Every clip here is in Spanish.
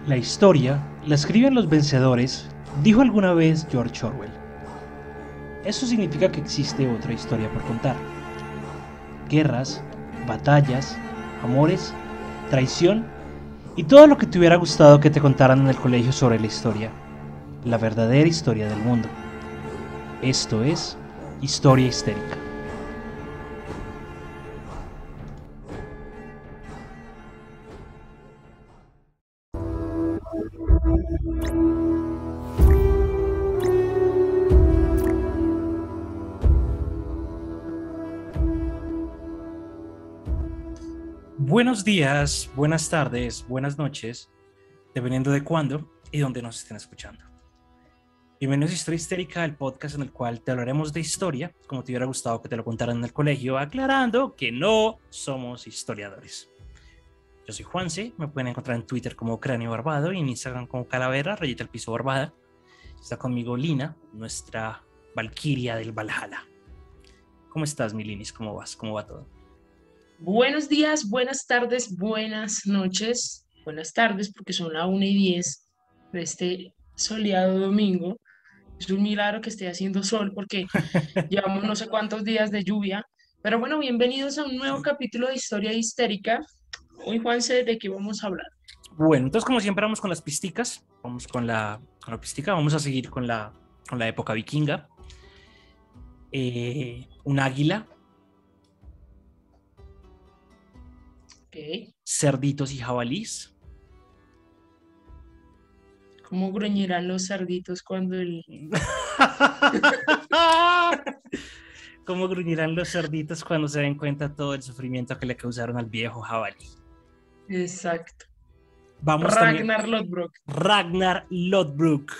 La historia la escriben los vencedores, dijo alguna vez George Orwell. Eso significa que existe otra historia por contar. Guerras, batallas, amores, traición y todo lo que te hubiera gustado que te contaran en el colegio sobre la historia. La verdadera historia del mundo. Esto es Historia Histérica. Buenos días, buenas tardes, buenas noches, dependiendo de cuándo y dónde nos estén escuchando. Bienvenidos a Historia Histérica, el podcast en el cual te hablaremos de historia, como te hubiera gustado que te lo contaran en el colegio, aclarando que no somos historiadores. Yo soy Juanse, me pueden encontrar en Twitter como Cráneo Barbado y en Instagram como Calavera, rayita al piso barbada. Está conmigo Lina, nuestra valquiria del Valhalla. ¿Cómo estás, mi Linis? ¿Cómo vas? ¿Cómo va todo? Buenos días, buenas tardes, buenas noches. Buenas tardes porque son las 1:10 de este soleado domingo. Es un milagro que esté haciendo sol porque llevamos no sé cuántos días de lluvia. Pero bueno, bienvenidos a un nuevo capítulo de Historia Histérica. Hoy, Juanse, ¿de qué vamos a hablar? Bueno, entonces como siempre vamos con las pisticas, vamos con la pistica, vamos a seguir con la época vikinga. Un águila, Ok. cerditos y jabalís. ¿Cómo gruñirán los cerditos cuando el... ¿Cómo gruñirán los cerditos cuando se den cuenta todo el sufrimiento que le causaron al viejo jabalí? Exacto. Vamos también, Ragnar Lodbrok. Ragnar Lodbrok,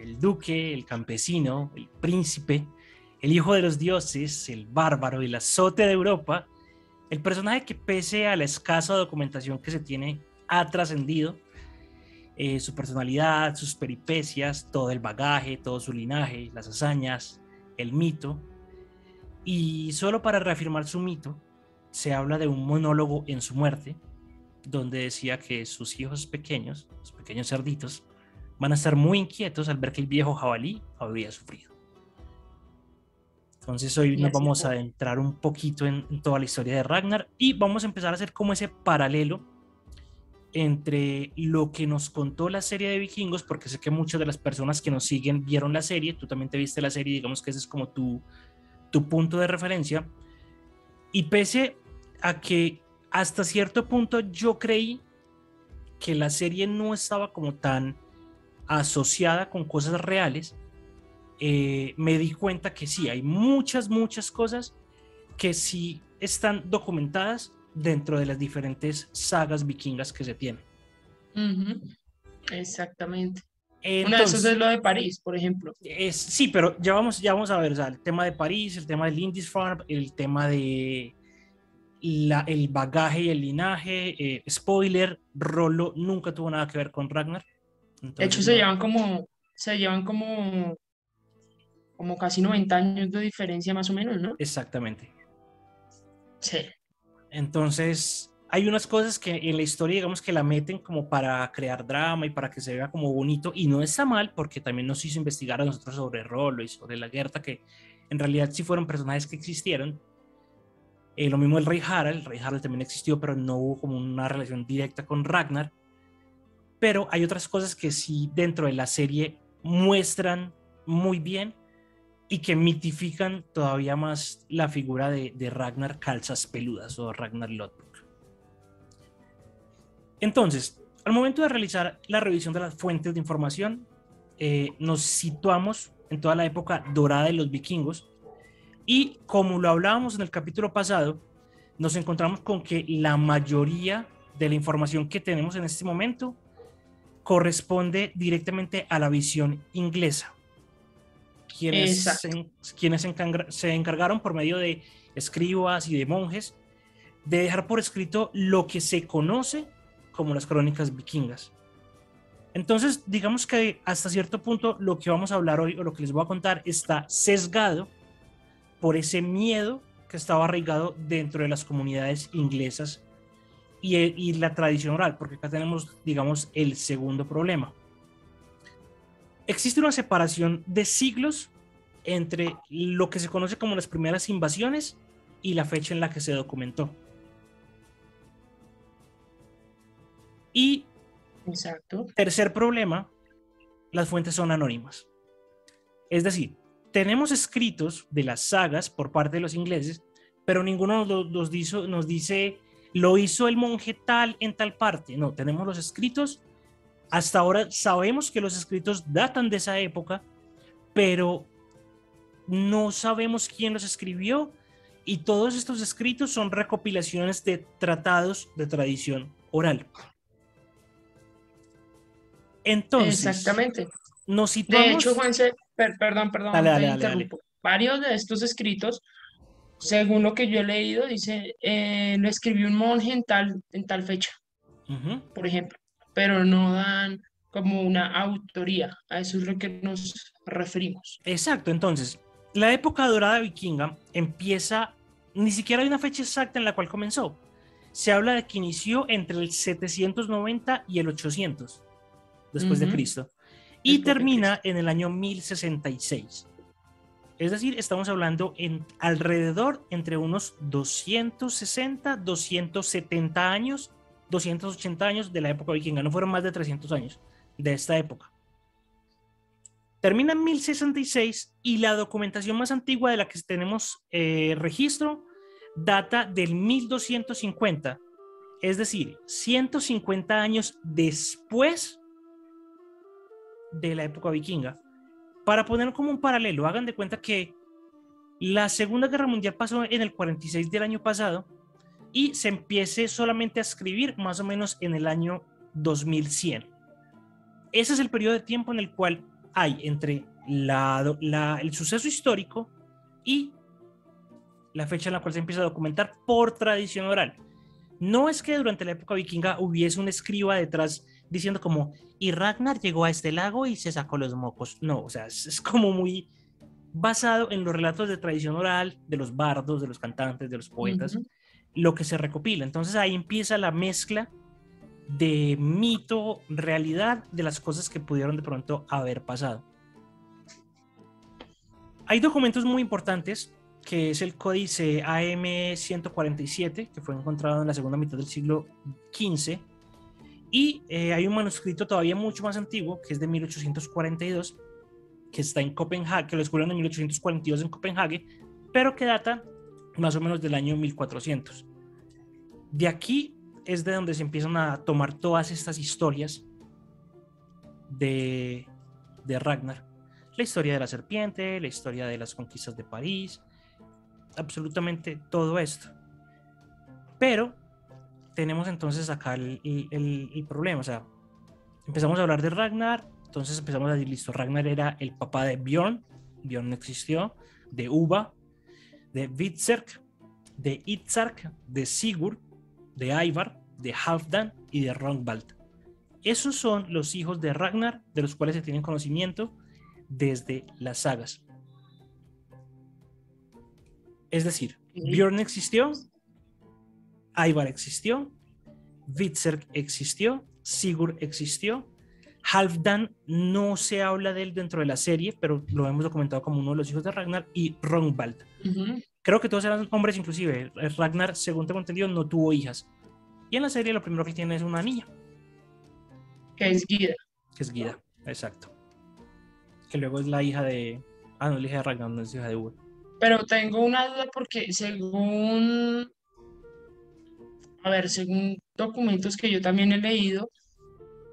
el duque, el campesino, el príncipe, el hijo de los dioses, el bárbaro, el azote de Europa, el personaje que pese a la escasa documentación que se tiene ha trascendido, su personalidad, sus peripecias, todo el bagaje, todo su linaje, las hazañas, el mito. Y solo para reafirmar su mito, se habla de un monólogo en su muerte, donde decía que sus hijos pequeños, los pequeños cerditos, van a estar muy inquietos al ver que el viejo jabalí habría sufrido. Entonces hoy Y nos así vamos a fue. adentrar un poquito en toda la historia de Ragnar y vamos a empezar a hacer como ese paralelo entre lo que nos contó la serie de Vikingos, porque sé que muchas de las personas que nos siguen vieron la serie, tú también te viste la serie, digamos que ese es como tu punto de referencia, y pese a que hasta cierto punto yo creí que la serie no estaba como tan asociada con cosas reales, me di cuenta que sí, hay muchas cosas que sí están documentadas dentro de las diferentes sagas vikingas que se tienen. Ujú, exactamente. Una de esas es Entonces, lo de París, por ejemplo. sí, pero ya vamos a ver, o sea, el tema de París, el tema de Lindisfarne, el tema de el bagaje y el linaje. Spoiler, Rollo nunca tuvo nada que ver con Ragnar, De hecho, entonces no, se llevan como casi 90 años de diferencia más o menos, ¿no? exactamente. Sí, Entonces, hay unas cosas que en la historia, digamos que la meten como para crear drama y para que se vea como bonito, y no está mal, porque también nos hizo investigar a nosotros sobre Rollo y sobre la Gerta, que en realidad sí fueron personajes que existieron. Lo mismo el Rey Harald también existió, pero no hubo como una relación directa con Ragnar. Pero hay otras cosas que sí dentro de la serie muestran muy bien y que mitifican todavía más la figura de Ragnar Calzas Peludas o Ragnar Lodbrok. Entonces, al momento de realizar la revisión de las fuentes de información, nos situamos en toda la época dorada de los vikingos y como lo hablábamos en el capítulo pasado, nos encontramos con que la mayoría de la información que tenemos en este momento corresponde directamente a la visión inglesa, quienes, exacto. quienes se encargaron por medio de escribas y de monjes de dejar por escrito lo que se conoce como las crónicas vikingas. Entonces, digamos que hasta cierto punto lo que vamos a hablar hoy o lo que les voy a contar está sesgado por ese miedo que estaba arraigado dentro de las comunidades inglesas y la tradición oral, porque acá tenemos, digamos, el segundo problema. Existe una separación de siglos entre lo que se conoce como las primeras invasiones y la fecha en la que se documentó. Y Exacto. tercer problema, las fuentes son anónimas. Es decir, tenemos escritos de las sagas por parte de los ingleses, pero ninguno nos dice, lo hizo el monje tal en tal parte. No, tenemos los escritos. Hasta ahora sabemos que los escritos datan de esa época, pero no sabemos quién los escribió, y todos estos escritos son recopilaciones de tratados de tradición oral. Entonces, Exactamente. nos De hecho, situamos... Juanse, Dale, perdón, te dale, dale, dale. interrumpo. Varios de estos escritos, según lo que yo he leído, dice, lo escribió un monje en tal fecha, Ujú. por ejemplo, pero no dan como una autoría. A eso es lo que nos referimos. Exacto, entonces, la época dorada vikinga empieza, ni siquiera hay una fecha exacta en la cual comenzó. Se habla de que inició entre el 790 y el 800 después de Ujú. Cristo, y Después de termina Cristo. en el año 1066. Es decir, estamos hablando en alrededor entre unos 260, 270 años, 280 años de la época vikinga. No fueron más de 300 años de esta época. Termina en 1066 y la documentación más antigua de la que tenemos registro data del 1250, es decir, 150 años después de la época vikinga. Para poner como un paralelo, hagan de cuenta que la Segunda Guerra Mundial pasó en el 46 del año pasado y se empiece solamente a escribir más o menos en el año 2100. Ese es el periodo de tiempo en el cual hay entre el suceso histórico y la fecha en la cual se empieza a documentar por tradición oral. No es que durante la época vikinga hubiese un escriba detrás diciendo como, y Ragnar llegó a este lago y se sacó los mocos. No, o sea, es como muy basado en los relatos de tradición oral, de los bardos, de los cantantes, de los poetas, Ujú. lo que se recopila. Entonces ahí empieza la mezcla de mito, realidad, de las cosas que pudieron de pronto haber pasado. Hay documentos muy importantes, que es el códice AM-147, que fue encontrado en la segunda mitad del siglo XV, y hay un manuscrito todavía mucho más antiguo, que es de 1842, que está en Copenhague, que lo descubrieron en 1842 en Copenhague, pero que data más o menos del año 1400. De aquí es de donde se empiezan a tomar todas estas historias de, de Ragnar. La historia de la serpiente, la historia de las conquistas de París, absolutamente todo esto. Pero tenemos entonces acá el problema, o sea, empezamos a hablar de Ragnar, entonces empezamos a decir, listo, Ragnar era el papá de Bjorn, Bjorn no existió, de Uva, de Hvitserk, de Itzark, de Sigurd, de Ivar, de Halfdan y de Rongvald. Esos son los hijos de Ragnar, de los cuales se tienen conocimiento desde las sagas. Es decir, Ok. Bjorn existió, Ivar existió, Hvitserk existió, Sigurd existió, Halfdan no se habla de él dentro de la serie, pero lo hemos documentado como uno de los hijos de Ragnar, y Rongvald. Ujú. Creo que todos eran hombres, inclusive Ragnar, según tengo entendido, no tuvo hijas. Y en la serie lo primero que tiene es una niña, Que es guía. que es Gyda, exacto. Que luego es la hija de... Ah, no, la hija de Ragnar, no es hija de Uwe. Pero tengo una duda porque según, a ver, según documentos que yo también he leído,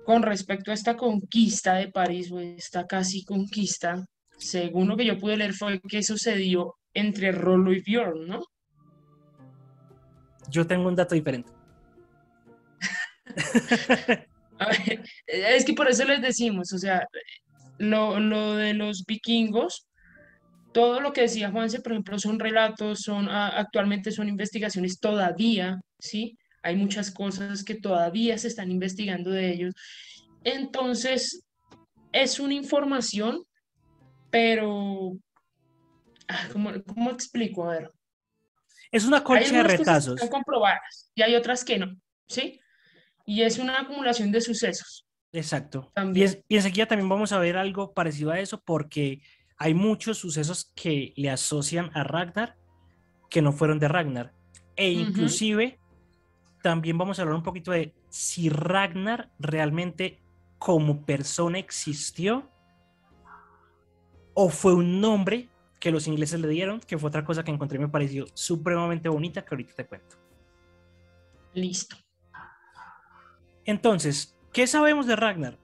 con respecto a esta conquista de París o esta casi conquista, según lo que yo pude leer fue que sucedió entre Rollo y Bjorn, ¿no? Yo tengo un dato diferente. A ver, es que por eso les decimos, o sea, lo de los vikingos, todo lo que decía Juanse, por ejemplo, son relatos, actualmente son investigaciones todavía, ¿sí? Hay muchas cosas que todavía se están investigando de ellos. Entonces, es una información, pero, ¿cómo explico? A ver, Es una hay colcha de algunas cosas que están retazos. comprobadas y hay otras que no, ¿sí? Y es una acumulación de sucesos Exacto. también. Y enseguida también vamos a ver algo parecido a eso porque hay muchos sucesos que le asocian a Ragnar que no fueron de Ragnar. E Ujú. inclusive también vamos a hablar un poquito de si Ragnar realmente como persona existió o fue un nombre que los ingleses le dieron, que fue otra cosa que encontré y me pareció supremamente bonita que ahorita te cuento. Listo. Entonces, ¿qué sabemos de Ragnar?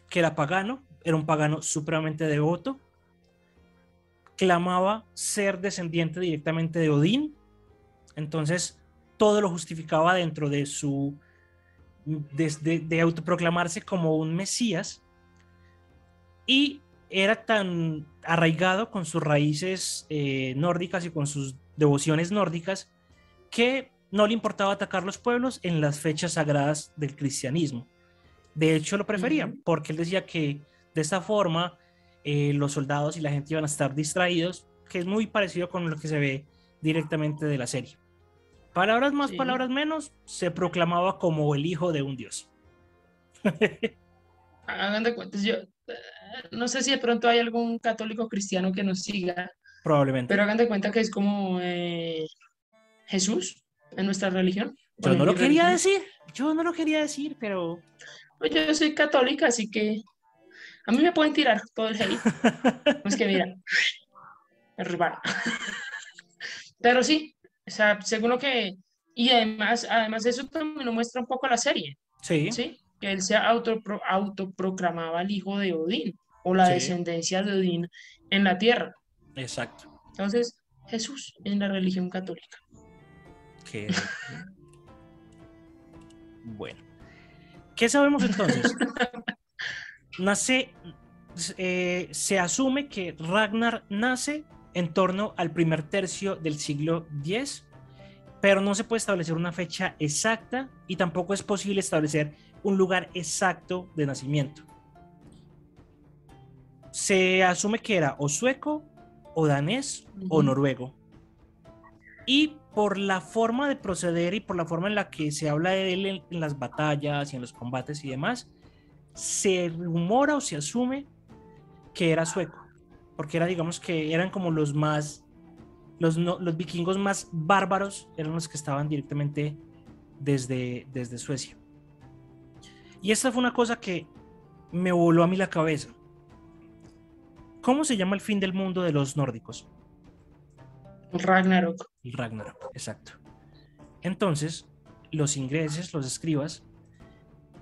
Que era pagano, era un pagano supremamente devoto, clamaba ser descendiente directamente de Odín, entonces todo lo justificaba dentro de su de autoproclamarse como un mesías y era tan arraigado con sus raíces nórdicas y con sus devociones nórdicas que no le importaba atacar los pueblos en las fechas sagradas del cristianismo. De hecho, lo prefería Ujú. porque él decía que de esta forma los soldados y la gente iban a estar distraídos, que es muy parecido con lo que se ve directamente de la serie. Palabras más, Sí. palabras menos, se proclamaba como el hijo de un dios. Hagan de cuentas, yo no sé si de pronto hay algún católico cristiano que nos siga, pero Probablemente. hagan de cuenta que es como Jesús en nuestra religión, Yo bueno, no en mi lo quería religión. decir, yo no lo quería decir, pero... Pues yo soy católica, así que a mí me pueden tirar todo el hate. No es que mira, derribar. Pero sí, o sea, según lo que... Y además eso también lo muestra un poco la serie, Sí, ¿sí? Que él se autoproclamaba el hijo de Odín o la sí, descendencia de Odín en la tierra. exacto. Entonces, Jesús en la religión católica. Que, bueno, ¿qué sabemos entonces? Nace, se asume que Ragnar nace en torno al primer tercio del siglo X, pero no se puede establecer una fecha exacta y tampoco es posible establecer un lugar exacto de nacimiento. Se asume que era o sueco, o danés, o Ujú. noruego. Y por la forma de proceder y por la forma en la que se habla de él en las batallas y en los combates y demás, se rumora o se asume que era sueco, porque era, digamos que eran como los más, no, los vikingos más bárbaros eran los que estaban directamente desde Suecia. Y esta fue una cosa que me voló a mí la cabeza. ¿Cómo se llama el fin del mundo de los nórdicos? Ragnarok. El Ragnarok, exacto. Entonces, los ingleses, los escribas,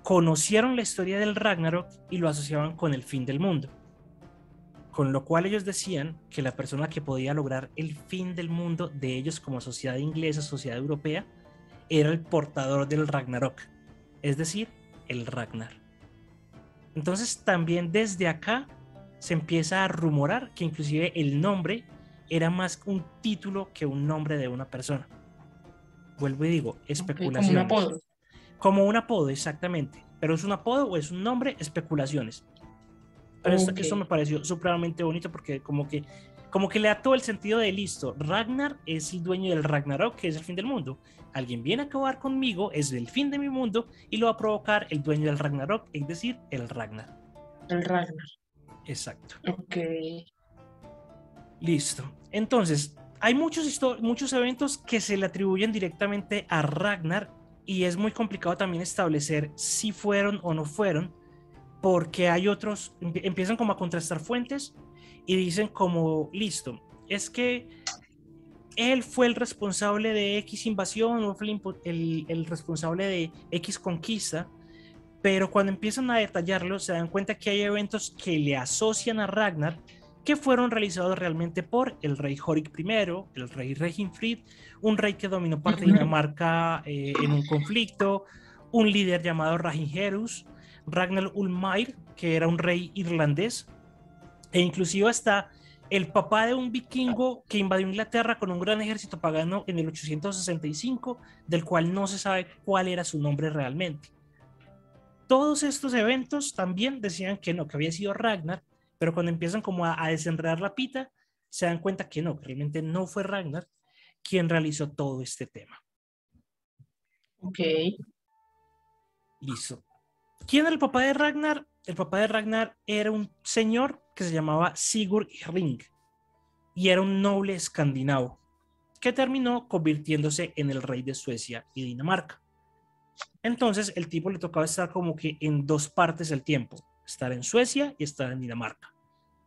conocieron la historia del Ragnarok y lo asociaban con el fin del mundo. Con lo cual ellos decían que la persona que podía lograr el fin del mundo de ellos como sociedad inglesa, sociedad europea, era el portador del Ragnarok, es decir, el Ragnar. Entonces también desde acá se empieza a rumorar que inclusive el nombre era más un título que un nombre de una persona. Vuelvo y digo, Ok, como un especulaciones. apodo. Como un apodo, exactamente. Pero es un apodo o es un nombre, especulaciones. Pero Ok. esto me pareció supremamente bonito porque como que le da todo el sentido de listo. Ragnar es el dueño del Ragnarok, que es el fin del mundo. Alguien viene a acabar conmigo, es el fin de mi mundo y lo va a provocar el dueño del Ragnarok, es decir, el Ragnar. El Ragnar. Exacto. Ok. Listo. Entonces, hay muchos eventos que se le atribuyen directamente a Ragnar y es muy complicado también establecer si fueron o no fueron, porque hay otros, empiezan como a contrastar fuentes y dicen como, listo, es que él fue el responsable de X invasión, o fue el responsable de X conquista, pero cuando empiezan a detallarlo se dan cuenta que hay eventos que le asocian a Ragnar que fueron realizados realmente por el rey Horik I, el rey Reginfrid, un rey que dominó parte de Ujú. Dinamarca en un conflicto, un líder llamado Ragingerus, Ragnar Ulmair, que era un rey irlandés, e inclusive hasta el papá de un vikingo que invadió Inglaterra con un gran ejército pagano en el 865, del cual no se sabe cuál era su nombre realmente. Todos estos eventos también decían que no, que había sido Ragnar, pero cuando empiezan como a desenredar la pita, se dan cuenta que no, que realmente no fue Ragnar quien realizó todo este tema. Ok. Listo. ¿Quién era el papá de Ragnar? El papá de Ragnar era un señor que se llamaba Sigurd Ring y era un noble escandinavo que terminó convirtiéndose en el rey de Suecia y Dinamarca. Entonces el tipo le tocaba estar como que en dos partes del tiempo, estar en Suecia y estar en Dinamarca.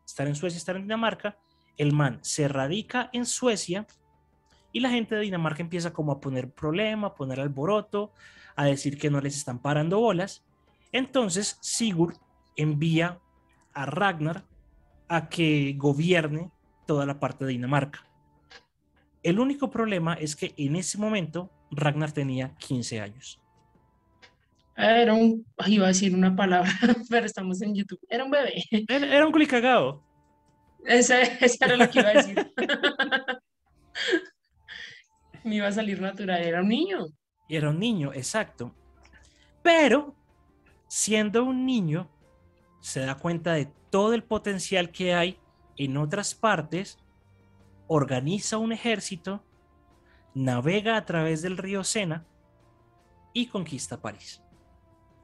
Estar en Suecia y estar en Dinamarca, el man se radica en Suecia y la gente de Dinamarca empieza como a poner problema, a poner alboroto, a decir que no les están parando bolas. Entonces Sigurd envía a Ragnar a que gobierne toda la parte de Dinamarca. El único problema es que en ese momento Ragnar tenía 15 años. Iba a decir una palabra, pero estamos en YouTube. Era un bebé. Era un culicagado. Esa era lo que iba a decir. Me iba a salir natural, era un niño. Era un niño, exacto. Pero, siendo un niño, se da cuenta de todo el potencial que hay en otras partes, organiza un ejército, navega a través del río Sena y conquista París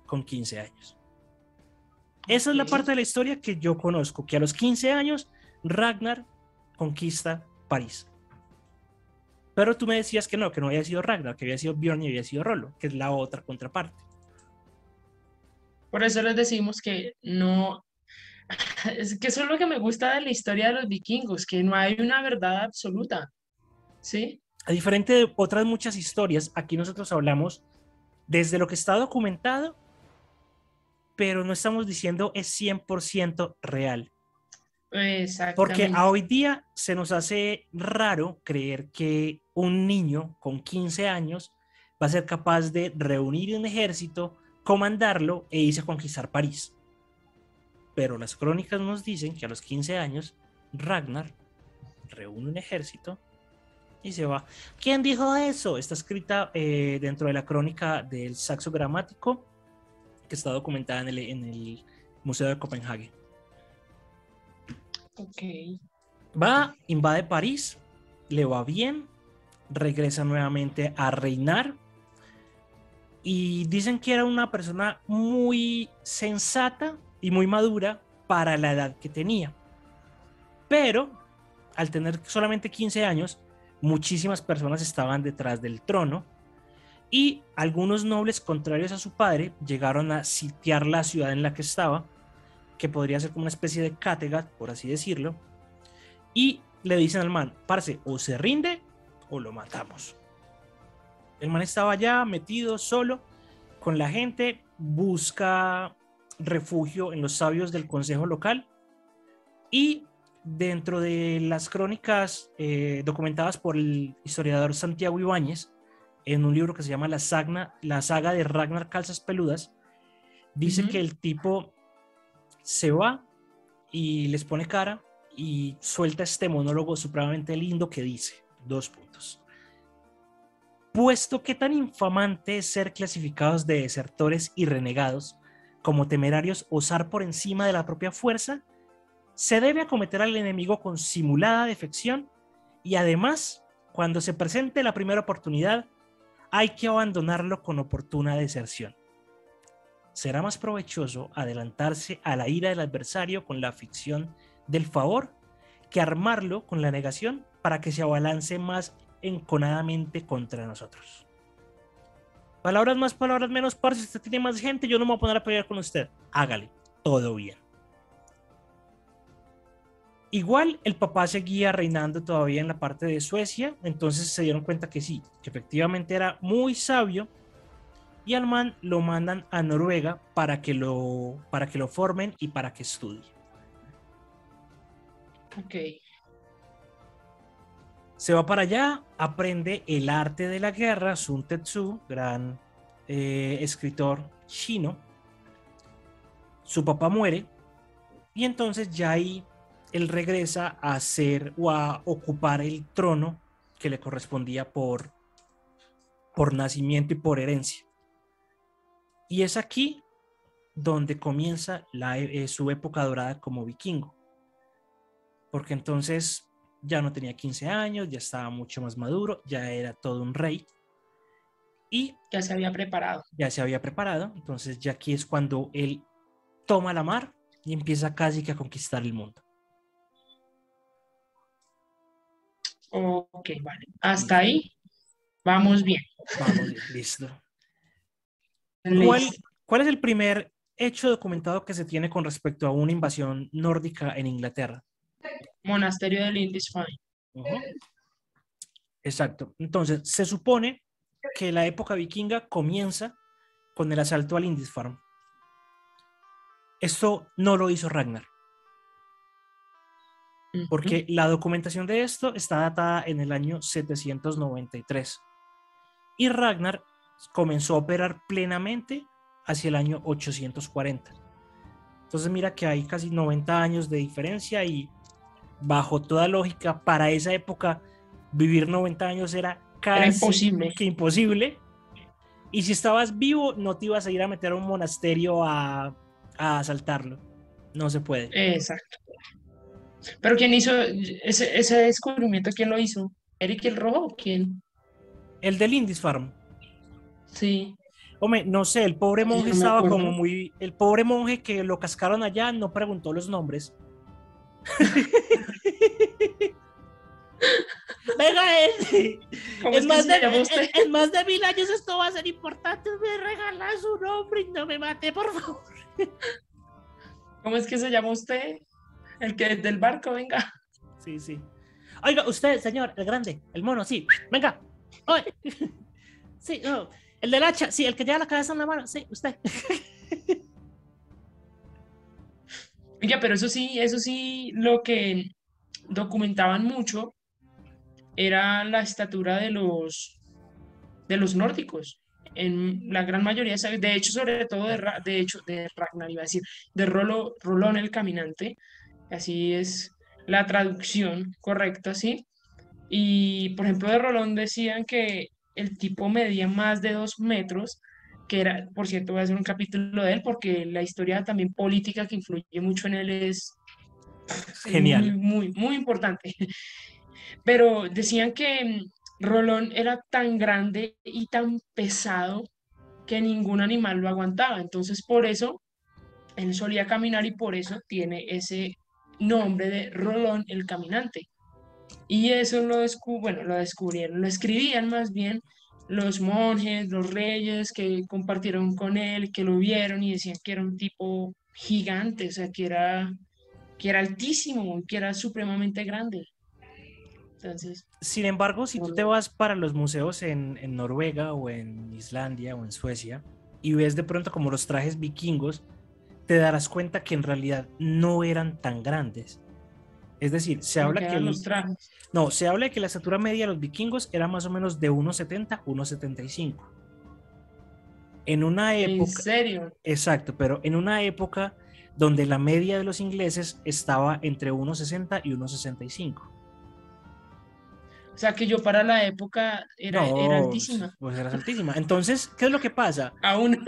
con 15 años. Esa es la parte de la historia que yo conozco, que a los 15 años Ragnar conquista París. Pero tú me decías que no había sido Ragnar, que había sido Bjorn y había sido Rollo, que es la otra contraparte. Por eso les decimos que no, es que eso es lo que me gusta de la historia de los vikingos, que no hay una verdad absoluta, ¿sí? A diferente de otras muchas historias, aquí nosotros hablamos desde lo que está documentado, pero no estamos diciendo es 100% real. Porque a Exactamente. hoy día se nos hace raro creer que un niño con 15 años va a ser capaz de reunir un ejército, comandarlo e irse a conquistar París. Pero las crónicas nos dicen que a los 15 años Ragnar reúne un ejército y se va. ¿Quién dijo eso? Está escrita dentro de la crónica del Saxo Gramático, que está documentada en el Museo de Copenhague. Ok. Va, invade París, le va bien, regresa nuevamente a reinar y dicen que era una persona muy sensata y muy madura para la edad que tenía. Pero al tener solamente 15 años, muchísimas personas estaban detrás del trono y algunos nobles contrarios a su padre llegaron a sitiar la ciudad en la que estaba, que podría ser como una especie de Kattegat, por así decirlo, y le dicen al man, parce, o se rinde o lo matamos. El man estaba ya metido solo con la gente, busca refugio en los sabios del consejo local y dentro de las crónicas documentadas por el historiador Santiago Ibáñez, en un libro que se llama La saga de Ragnar Calzas Peludas, dice que el tipo se va y les pone cara y suelta este monólogo supremamente lindo que dice, 2 puntos. Puesto que tan infamante es ser clasificados de desertores y renegados, como temerarios osar por encima de la propia fuerza, se debe acometer al enemigo con simulada defección y además, cuando se presente la primera oportunidad, hay que abandonarlo con oportuna deserción. Será más provechoso adelantarse a la ira del adversario con la ficción del favor que armarlo con la negación para que se abalance más enconadamente contra nosotros. Palabras más, palabras menos, parce, si usted tiene más gente, yo no me voy a poner a pelear con usted. Hágale, todo bien. Igual el papá seguía reinando todavía en la parte de Suecia, entonces se dieron cuenta que sí, que efectivamente era muy sabio y al man lo mandan a Noruega para que lo formen y para que estudie. Ok. Se va para allá, aprende el arte de la guerra, Sun Tzu, gran escritor chino. Su papá muere y entonces ya ahí él regresa a hacer o a ocupar el trono que le correspondía por nacimiento y por herencia. Y es aquí donde comienza su época dorada como vikingo. Porque entonces ya no tenía 15 años, ya estaba mucho más maduro, ya era todo un rey. y Ya se había preparado. ya se había preparado. Entonces ya aquí es cuando él toma la mar y empieza casi que a conquistar el mundo. Ok, vale. Hasta Listo. ahí vamos bien. Vamos bien, listo. ¿Cuál, Listo. cuál es el primer hecho documentado que se tiene con respecto a una invasión nórdica en Inglaterra? Monasterio de Lindisfarne. Ujú. Exacto. Entonces, se supone que la época vikinga comienza con el asalto a Lindisfarne. Esto no lo hizo Ragnar, Ujú. porque la documentación de esto está datada en el año 793 y Ragnar comenzó a operar plenamente hacia el año 840. Entonces mira que hay casi 90 años de diferencia y bajo toda lógica, para esa época vivir 90 años era Era casi imposible. que imposible. Y si estabas vivo, no te ibas a ir a meter a un monasterio a asaltarlo. No se puede. Exacto. Pero ¿quién hizo ese descubrimiento? ¿Quién lo hizo? ¿Eric el Rojo o quién? El de Lindisfarne. Sí, Hombre, no sé, el pobre yo monje no me estaba como acuerdo. muy... El pobre monje que lo cascaron allá no preguntó los nombres. Venga, ¿Cómo es que se llama usted? en más de 1000 años esto va a ser importante. Me regalas su nombre y no me mate, por favor. ¿Cómo es que se llama usted? El que del barco, venga. Sí, sí. Oiga, usted, señor, el grande, el mono, sí. Venga. Oye. Sí, no. El del hacha, sí, el que lleva la cabeza en la mano, sí, usted. Oiga, pero eso sí, lo que documentaban mucho era la estatura de los nórdicos. En la gran mayoría, de hecho, sobre todo de hecho, de Ragnar, iba a decir, de Rolón el Caminante, así es la traducción correcta, ¿sí? Y, por ejemplo, de Rolón decían que el tipo medía más de 2 metros, que era, por cierto, voy a hacer un capítulo de él, porque la historia también política que influye mucho en él es muy, Genial. muy, muy importante. Pero decían que Rolón era tan grande y tan pesado que ningún animal lo aguantaba. Entonces, por eso él solía caminar y por eso tiene ese nombre de Rolón el Caminante. Y eso bueno, lo descubrieron, lo escribían más bien los monjes, los reyes que compartieron con él, que lo vieron y decían que era un tipo gigante, o sea, que era altísimo, que era supremamente grande. Entonces, Sin embargo, si tú te Rolón. vas para los museos en Noruega o en Islandia o en Suecia y ves de pronto como los trajes vikingos, te darás cuenta que en realidad no eran tan grandes. Es decir, Como que eran los trajes. se habla de que la estatura media de los vikingos era más o menos de 1,70, 1,75. En una En época, serio. exacto, pero en una época donde la media de los ingleses estaba entre 1,60 y 1,65. O sea, que yo para la época era No, altísima. pues eras altísima. Entonces, ¿qué es lo que pasa? Aún.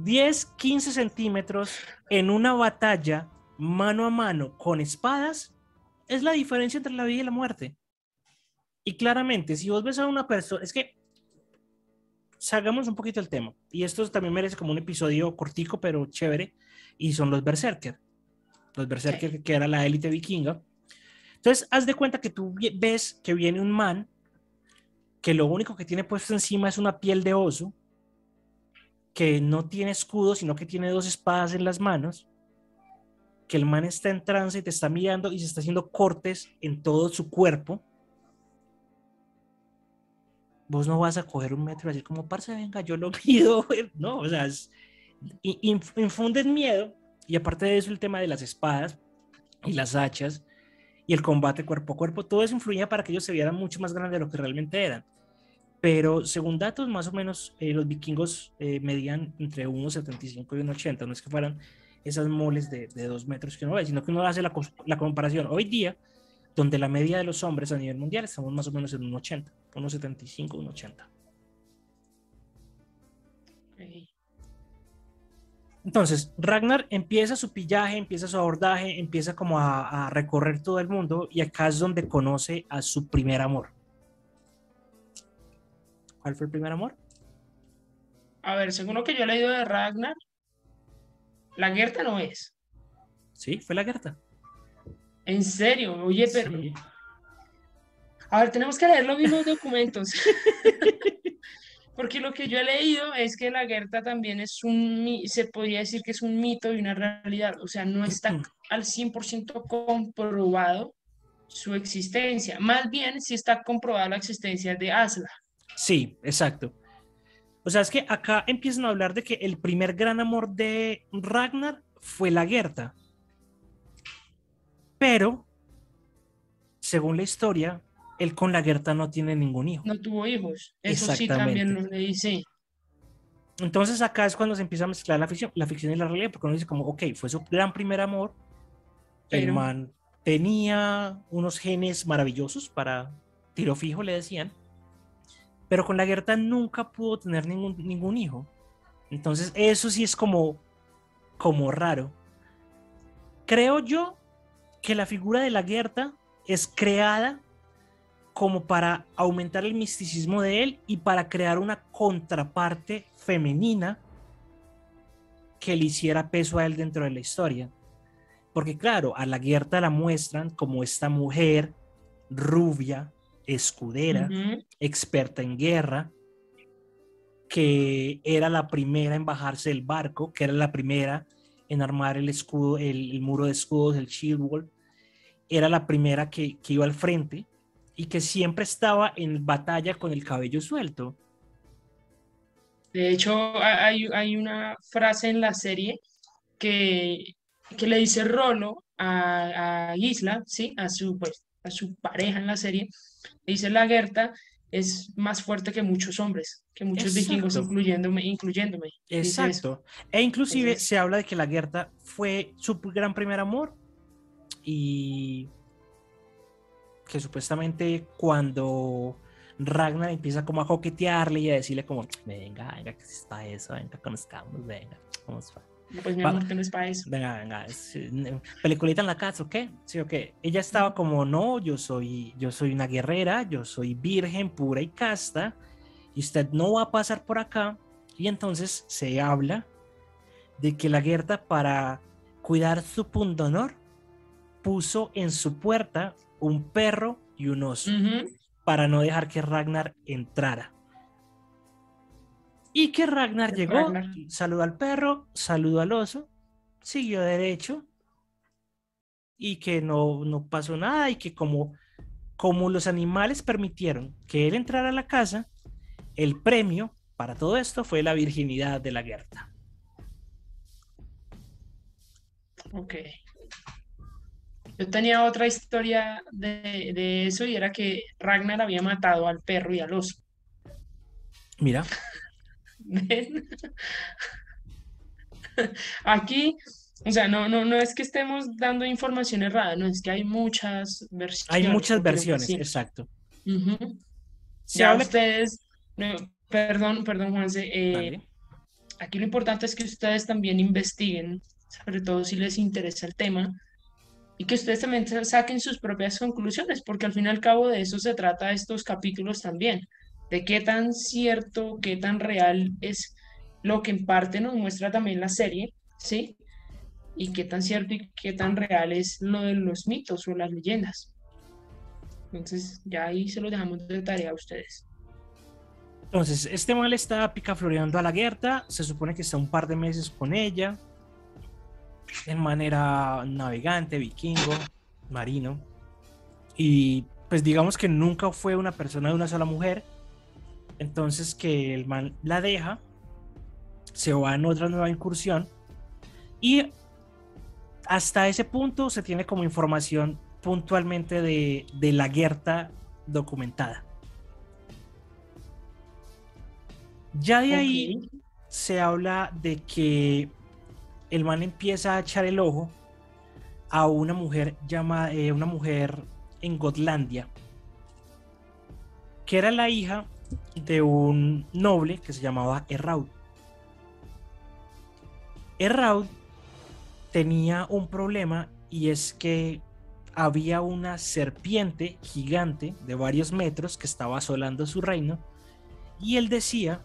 10, 15 centímetros en una batalla mano a mano con espadas es la diferencia entre la vida y la muerte. Y claramente, si vos ves a una persona, es que salgamos un poquito el tema, y esto también merece como un episodio cortico, pero chévere, y son los Berserker que era la élite vikinga. Entonces, haz de cuenta que tú ves que viene un man que lo único que tiene puesto encima es una piel de oso, que no tiene escudo, sino que tiene dos espadas en las manos, que el man está en trance y te está mirando y se está haciendo cortes en todo su cuerpo. Vos no vas a coger un metro y decir como, parce, venga, yo lo pido, no, o sea, infunden miedo, y aparte de eso el tema de las espadas y las hachas y el combate cuerpo a cuerpo, todo eso influía para que ellos se vieran mucho más grandes de lo que realmente eran. Pero según datos, más o menos los vikingos medían entre 1,75 y 1,80, no es que fueran esas moles de 2 metros que uno ve, sino que uno hace la comparación hoy día, donde la media de los hombres a nivel mundial estamos más o menos en 1,80, 1,75, 1,80. Ok. Entonces, Ragnar empieza su pillaje, empieza su abordaje, empieza como a recorrer todo el mundo y acá es donde conoce a su primer amor. ¿Cuál fue el primer amor? a ver, según lo que yo he leído de Ragnar, la Gerta no es. Sí, fue la Gerta. En serio, oye, pero, Sí. a ver, tenemos que leer los mismos documentos, porque lo que yo he leído es que la Gerta también es se podría decir que es un mito y una realidad, o sea, no está al 100% comprobado su existencia, más bien sí está comprobada la existencia de Asla. Sí, exacto. O sea, es que acá empiezan a hablar de que el primer gran amor de Ragnar fue la Gerta, pero según la historia, él con la Gerta no tiene ningún hijo. No tuvo hijos, eso sí también Exactamente. lo leí, sí, Entonces acá es cuando se empieza a mezclar la ficción y la realidad, porque uno dice como, ok, fue su gran primer amor, el pero man tenía unos genes maravillosos para tiro fijo, le decían, pero con la Gerta nunca pudo tener ningún hijo. Entonces eso sí es como raro. Creo yo que la figura de la Gerta es creada como para aumentar el misticismo de él y para crear una contraparte femenina que le hiciera peso a él dentro de la historia. Porque claro, a la Gerta la muestran como esta mujer rubia, escudera, ujú. experta en guerra, que era la primera en bajarse del barco, que era la primera en armar el escudo, el muro de escudos, el shield wall, era la primera que iba al frente y que siempre estaba en batalla con el cabello suelto. De hecho, hay una frase en la serie que, que le dice Rolo a Isla, ¿sí? Pues, a su pareja en la serie, le dice la Gerta es más fuerte que muchos hombres, que muchos vikingos, Exacto, incluyéndome. Dice eso. exacto. E inclusive Entonces, se habla de que la Gerta fue su gran primer amor y que supuestamente cuando Ragnar empieza como a coquetearle y a decirle como, venga, venga, que está eso, venga, conozcamos, venga, vamos, no, pues mi va, amor, que no es para eso. venga, venga, peliculita en la casa, ¿o qué? Sí, ok. Ella estaba como, no, yo soy una guerrera, yo soy virgen, pura y casta, y usted no va a pasar por acá. Y entonces se habla de que la Gerta, para cuidar su pundonor, puso en su puerta un perro y un oso Ujú. para no dejar que Ragnar entrara. Y que Ragnar llegó, Ragnar. saludó al perro, saludó al oso, siguió derecho y que no pasó nada y que como los animales permitieron que él entrara a la casa, el premio para todo esto fue la virginidad de la Gerta. Ok. Yo tenía otra historia de eso y era que Ragnar había matado al perro y al oso. Mira, ¿Ven? Aquí, o sea, no es que estemos dando información errada, no, es que hay muchas hay versiones, muchas por decirlo versiones, así. exacto. Ujú. Se Ya habla, ustedes, no, perdón, Juanse, dale. aquí lo importante es que ustedes también investiguen, sobre todo si les interesa el tema, y que ustedes también saquen sus propias conclusiones, porque al fin y al cabo de eso se trata estos capítulos también, de qué tan cierto, qué tan real es lo que en parte nos muestra también la serie, ¿sí? Y qué tan cierto y qué tan real es lo de los mitos o las leyendas. Entonces, ya ahí se lo dejamos de tarea a ustedes. Entonces, este mal está picafloreando a la Gerta, se supone que está un par de meses con ella, de manera navegante, vikingo, marino, y pues digamos que nunca fue una persona de una sola mujer, entonces que el man la deja, se va en otra nueva incursión, y hasta ese punto se tiene como información puntualmente de la Gerta documentada. Ya de Ok. ahí se habla de que el man empieza a echar el ojo a una mujer llamada, una mujer en Gotlandia, que era la hija de un noble que se llamaba Erraud. Erraud tenía un problema y es que había una serpiente gigante de varios metros que estaba asolando su reino y él decía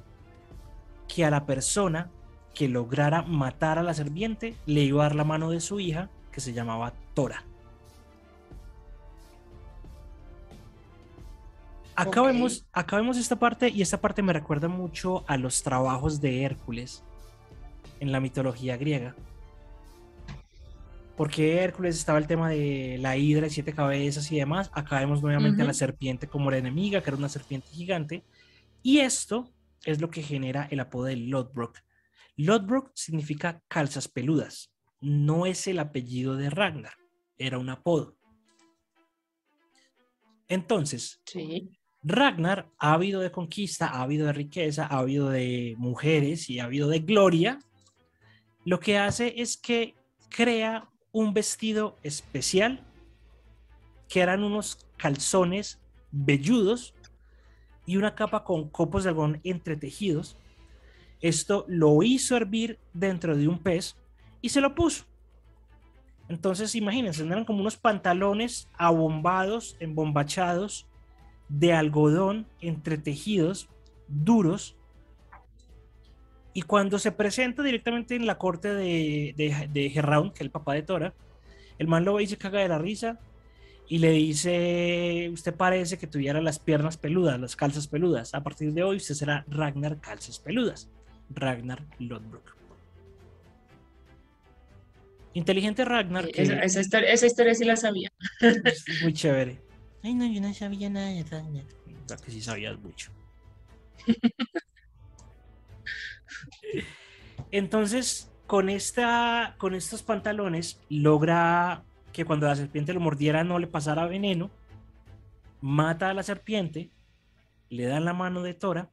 que a la persona que lograra matar a la serpiente le iba a dar la mano de su hija, que se llamaba Tora. Acá vemos esta parte, y esta parte me recuerda mucho a los trabajos de Hércules en la mitología griega. Porque Hércules estaba el tema de la hidra de 7 cabezas y demás. Acá vemos nuevamente a la serpiente como la enemiga, que era una serpiente gigante. Y esto es lo que genera el apodo de Lodbrok. Lodbrok significa calzas peludas. No es el apellido de Ragnar, era un apodo. Entonces, Sí. Ragnar ha habido de conquista, ha habido de riqueza, ha habido de mujeres y ha habido de gloria. Lo que hace es que crea un vestido especial, que eran unos calzones velludos y una capa con copos de algodón entretejidos. Esto lo hizo hervir dentro de un pez y se lo puso. Entonces, imagínense, eran como unos pantalones abombados, embombachados, de algodón entretejidos, duros. Y cuando se presenta directamente en la corte de Geraun, que es el papá de Tora, el man lo ve y se caga de la risa y le dice: usted parece que tuviera las piernas peludas, las calzas peludas. A partir de hoy usted será Ragnar Calzas Peludas, Ragnar Lodbrok. Inteligente Ragnar, que Esa historia sí la sabía. es muy chévere. Ay, no, yo no sabía nada de Ragnar. Claro que sí sabías mucho. Entonces, con estos pantalones, logra que cuando la serpiente lo mordiera no le pasara veneno, mata a la serpiente, le dan la mano de Tora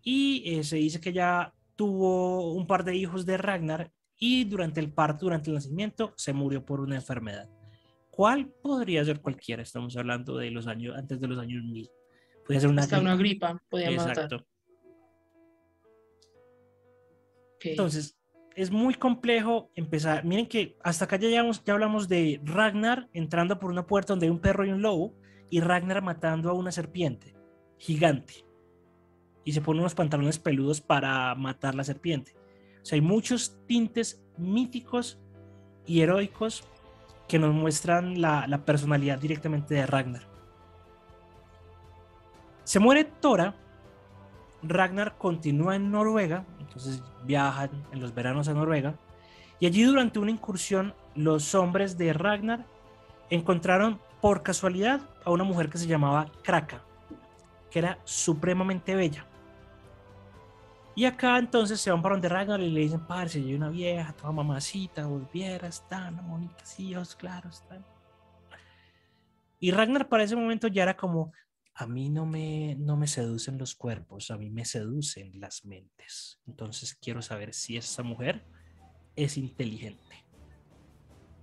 y se dice que ya tuvo un par de hijos de Ragnar, y durante el parto, durante el nacimiento, se murió por una enfermedad. ¿Cuál podría ser? Cualquiera, estamos hablando de los años, antes de los años 1000. Podría ser una Hasta una gripa. gripa podía matar. Exacto. Okay. Entonces, es muy complejo empezar. Miren que hasta acá ya hablamos de Ragnar entrando por una puerta donde hay un perro y un lobo, y Ragnar matando a una serpiente gigante. Y se pone unos pantalones peludos para matar la serpiente. O sea, hay muchos tintes míticos y heroicos que nos muestran la personalidad directamente de Ragnar. Se muere Tora. Ragnar continúa en Noruega, entonces viajan en los veranos a Noruega, y allí durante una incursión los hombres de Ragnar encontraron por casualidad a una mujer que se llamaba Kraka, que era supremamente bella. Y acá entonces se van para donde Ragnar y le dicen: parce, yo hay una vieja, toda mamacita, vos vieras, tan bonita, sí, ojos claros, tan. Y Ragnar para ese momento ya era como: a mí no me seducen los cuerpos, a mí me seducen las mentes. Entonces quiero saber si esa mujer es inteligente.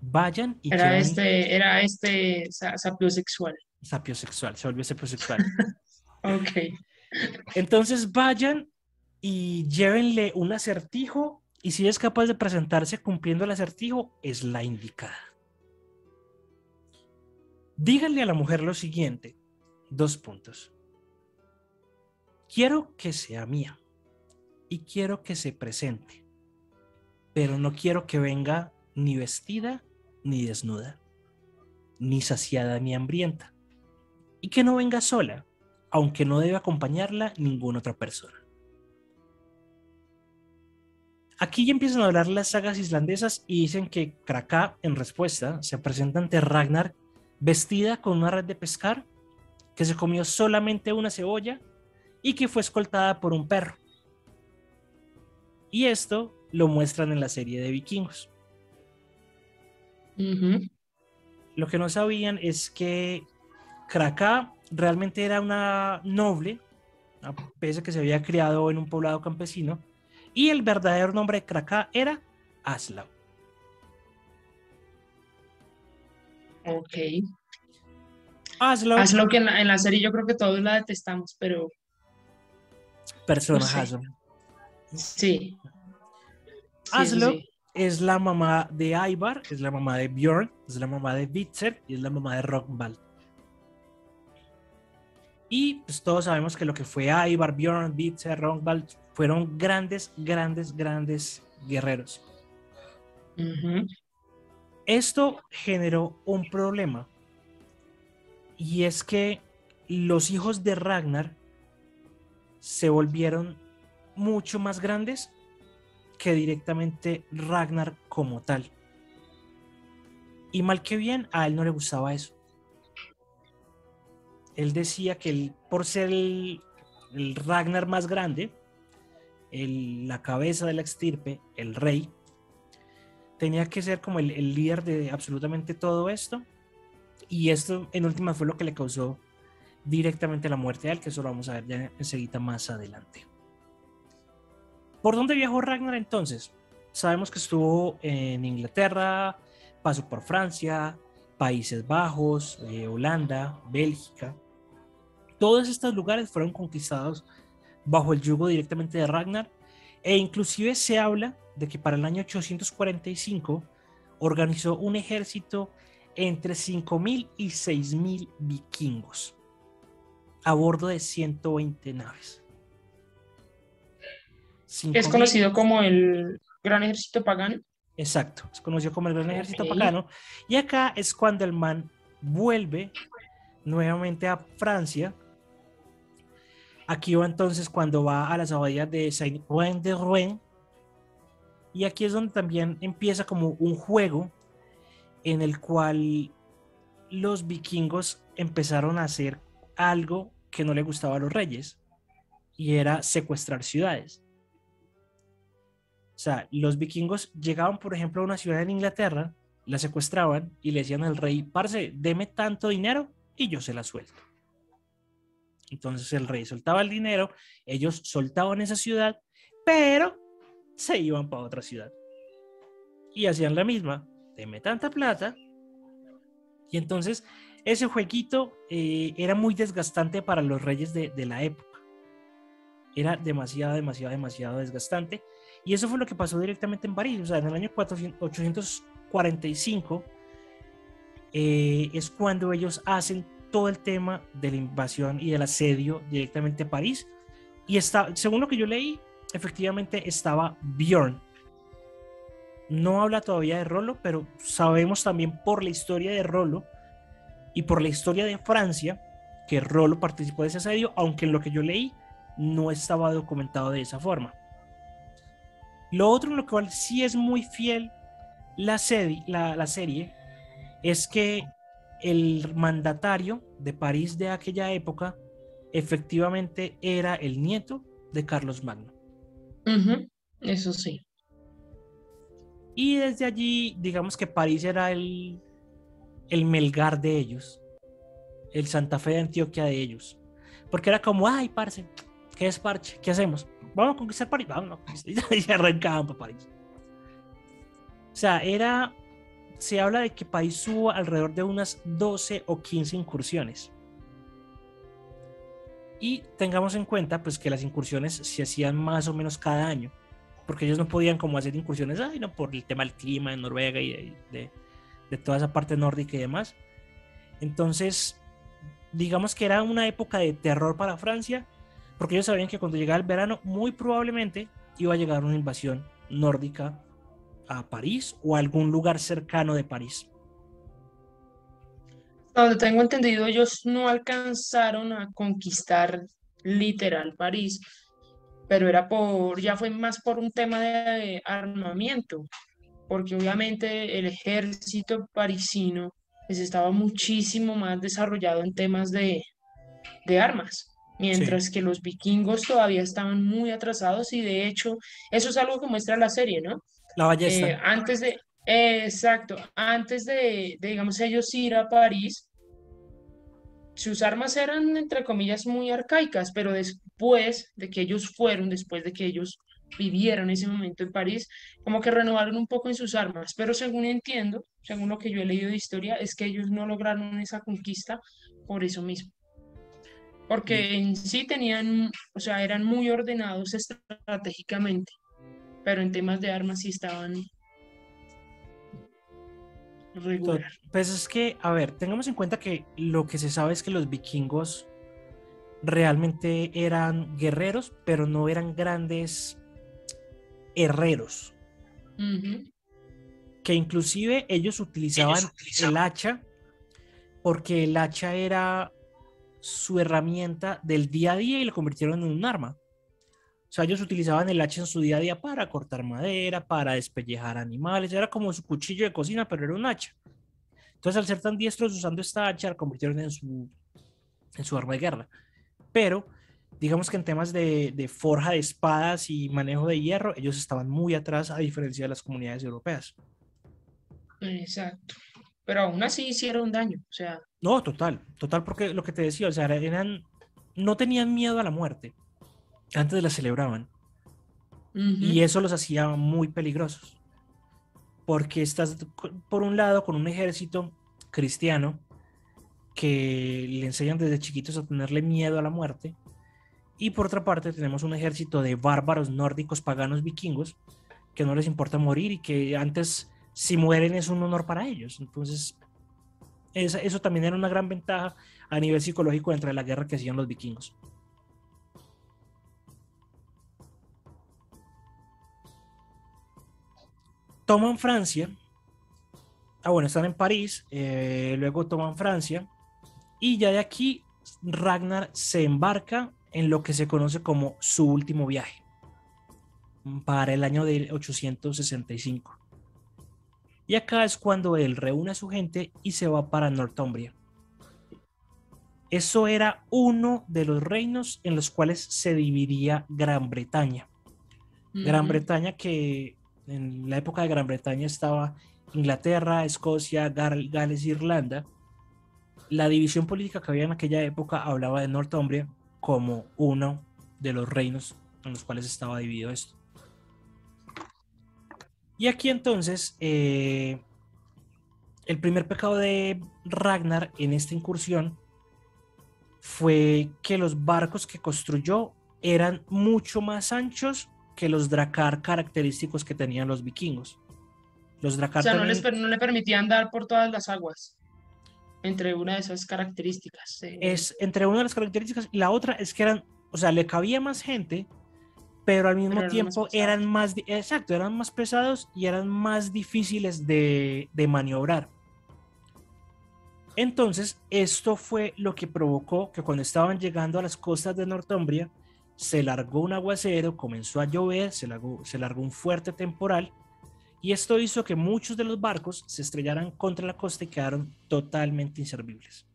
Vayan y lleven... Era sapiosexual. Sapiosexual, se volvió sapiosexual. Ok. Entonces vayan y llévenle un acertijo, y si es capaz de presentarse cumpliendo el acertijo, es la indicada. Díganle a la mujer lo siguiente: 2 puntos. Quiero que sea mía y quiero que se presente, pero no quiero que venga ni vestida ni desnuda, ni saciada ni hambrienta, y que no venga sola, aunque no debe acompañarla ninguna otra persona. Aquí ya empiezan a hablar las sagas islandesas y dicen que Kraka, en respuesta, se presenta ante Ragnar vestida con una red de pescar, que se comió solamente una cebolla y que fue escoltada por un perro. Y esto lo muestran en la serie de Vikingos. Lo que no sabían es que Kraka realmente era una noble, pese a que se había criado en un poblado campesino, y el verdadero nombre de Kraka era Aslaug. Ok. Aslaug, Hazlo que en la serie yo creo que todos la detestamos, pero no sé. personajazo. Sí, sí, eso Aslaug sí. es la mamá de Ivar, es la mamá de Björn, es la mamá de Bitzer y es la mamá de Rognvald. Y pues todos sabemos que lo que fue Ivar, Bjorn, Vitzer, Rongvald fueron grandes, grandes, grandes guerreros. Ujú. Esto generó un problema, y es que los hijos de Ragnar se volvieron mucho más grandes que directamente Ragnar como tal. Y mal que bien, a él no le gustaba eso. Él decía que él, por ser el Ragnar más grande, la cabeza de la estirpe, el rey, tenía que ser como el líder de absolutamente todo esto. Y esto en última fue lo que le causó directamente la muerte a él, que eso lo vamos a ver ya enseguida más adelante. ¿Por dónde viajó Ragnar entonces? Sabemos que estuvo en Inglaterra, pasó por Francia, Países Bajos, Holanda, Bélgica. Todos estos lugares fueron conquistados bajo el yugo directamente de Ragnar, e inclusive se habla de que para el año 845 organizó un ejército entre 5.000 y 6.000 vikingos a bordo de 120 naves. Es 5.000. conocido como el Gran Ejército Pagano. Exacto, se conoció como el Gran Ok. Ejército Pagano, y acá es cuando el man vuelve nuevamente a Francia. Aquí va entonces cuando va a las abadías de Saint-Ouen de Rouen, y aquí es donde también empieza como un juego en el cual los vikingos empezaron a hacer algo que no le gustaba a los reyes, y era secuestrar ciudades. O sea, los vikingos llegaban, por ejemplo, a una ciudad en Inglaterra, la secuestraban y le decían al rey: parce, deme tanto dinero y yo se la suelto. Entonces el rey soltaba el dinero, ellos soltaban esa ciudad, pero se iban para otra ciudad y hacían la misma: deme tanta plata. Y entonces ese jueguito era muy desgastante para los reyes de la época. Era demasiado, demasiado, demasiado desgastante. Y eso fue lo que pasó directamente en París. O sea, en el año 845 es cuando ellos hacen todo el tema de la invasión y del asedio directamente a París. Y está, según lo que yo leí, efectivamente estaba Bjorn. No habla todavía de Rollo, pero sabemos también por la historia de Rollo y por la historia de Francia que Rollo participó de ese asedio, aunque en lo que yo leí no estaba documentado de esa forma. Lo otro en lo cual sí es muy fiel la serie es que el mandatario de París de aquella época efectivamente era el nieto de Carlos Magno. Ujú. Eso sí. Y desde allí, digamos que París era el Melgar de ellos, el Santa Fe de Antioquia de ellos. Porque era como: ay, parce, ¿qué es parche? ¿Qué hacemos? Vamos a conquistar París, vamos a conquistar. Y arrancaban para París. O sea, se habla de que París hubo alrededor de unas 12 o 15 incursiones. Y tengamos en cuenta pues que las incursiones se hacían más o menos cada año, porque ellos no podían como hacer incursiones, ay, no, por el tema del clima de Noruega y de toda esa parte nórdica y demás. Entonces, digamos que era una época de terror para Francia, porque ellos sabían que cuando llegaba el verano, muy probablemente iba a llegar una invasión nórdica a París o a algún lugar cercano de París. Donde tengo entendido, ellos no alcanzaron a conquistar literal París, pero ya fue más por un tema de armamento, porque obviamente el ejército parisino pues, estaba muchísimo más desarrollado en temas de armas, Sí, mientras que los vikingos todavía estaban muy atrasados y de hecho eso es algo que muestra la serie, ¿no? la ballesta. Antes de, exacto, antes digamos, ellos ir a París, sus armas eran, entre comillas, muy arcaicas, pero después de que ellos vivieron ese momento en París, como que renovaron un poco en sus armas, pero según entiendo, según lo que yo he leído de historia, es que ellos no lograron esa conquista por eso mismo, Y porque en sí tenían, o sea, eran muy ordenados estratégicamente, pero en temas de armas sí estaban regular. pues es que, a ver, tengamos en cuenta que lo que se sabe es que los vikingos realmente eran guerreros, pero no eran grandes herreros, Ujú. que inclusive ellos utilizaban el hacha porque el hacha era su herramienta del día a día y lo convirtieron en un arma. O sea, ellos utilizaban el hacha en su día a día para cortar madera, para despellejar animales, era como su cuchillo de cocina, pero era un hacha. Entonces, al ser tan diestros usando esta hacha, la convirtieron en su arma de guerra. Pero, digamos que en temas de forja de espadas y manejo de hierro, ellos estaban muy atrás a diferencia de las comunidades europeas. Exacto. Pero aún así hicieron daño. O sea, No, total, total, porque lo que te decía, o sea, no tenían miedo a la muerte, antes la celebraban. Y ujú. eso los hacía muy peligrosos, porque estás, por un lado, con un ejército cristiano que le enseñan desde chiquitos a tenerle miedo a la muerte, y por otra parte tenemos un ejército de bárbaros nórdicos, paganos, vikingos, que no les importa morir y que antes, si mueren, es un honor para ellos. Entonces, eso también era una gran ventaja a nivel psicológico dentro de la guerra que hacían los vikingos. Toman Francia, bueno, están en París, luego toman Francia, y ya de aquí Ragnar se embarca en lo que se conoce como su último viaje, para el año de 865. Y acá es cuando él reúne a su gente y se va para Northumbria. Eso era uno de los reinos en los cuales se dividía Gran Bretaña. Gran Ujú. Bretaña, que en la época de Gran Bretaña estaba Inglaterra, Escocia, Gales, Irlanda. La división política que había en aquella época hablaba de Northumbria como uno de los reinos en los cuales estaba dividido esto. Y aquí entonces, el primer pecado de Ragnar en esta incursión fue que los barcos que construyó eran mucho más anchos que los dracar característicos que tenían los vikingos. Los O dracar sea, también no le permitía andar por todas las aguas, entre una de esas características. es entre una de las características y la otra es que eran, o sea, le cabía más gente, pero al Pero mismo eran más tiempo eran pesados. más, exacto, eran más pesados y eran más difíciles de maniobrar. Entonces, esto fue lo que provocó que cuando estaban llegando a las costas de Northumbria, se largó un aguacero, comenzó a llover, se largó un fuerte temporal, y esto hizo que muchos de los barcos se estrellaran contra la costa y quedaron totalmente inservibles.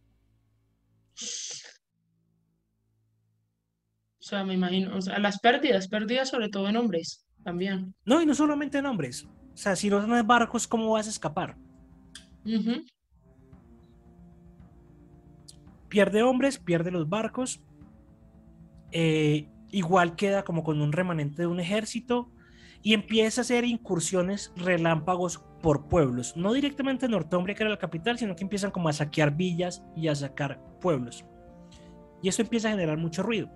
O sea, me imagino, o sea, las pérdidas sobre todo en hombres también. No, y no solamente en hombres, o sea, si no tienes barcos, ¿cómo vas a escapar? Ujú. Pierde hombres, pierde los barcos, igual queda como con un remanente de un ejército y empieza a hacer incursiones relámpagos por pueblos, no directamente en Northumbria, que era la capital, sino que empiezan como a saquear villas y a sacar pueblos. Y eso empieza a generar mucho ruido.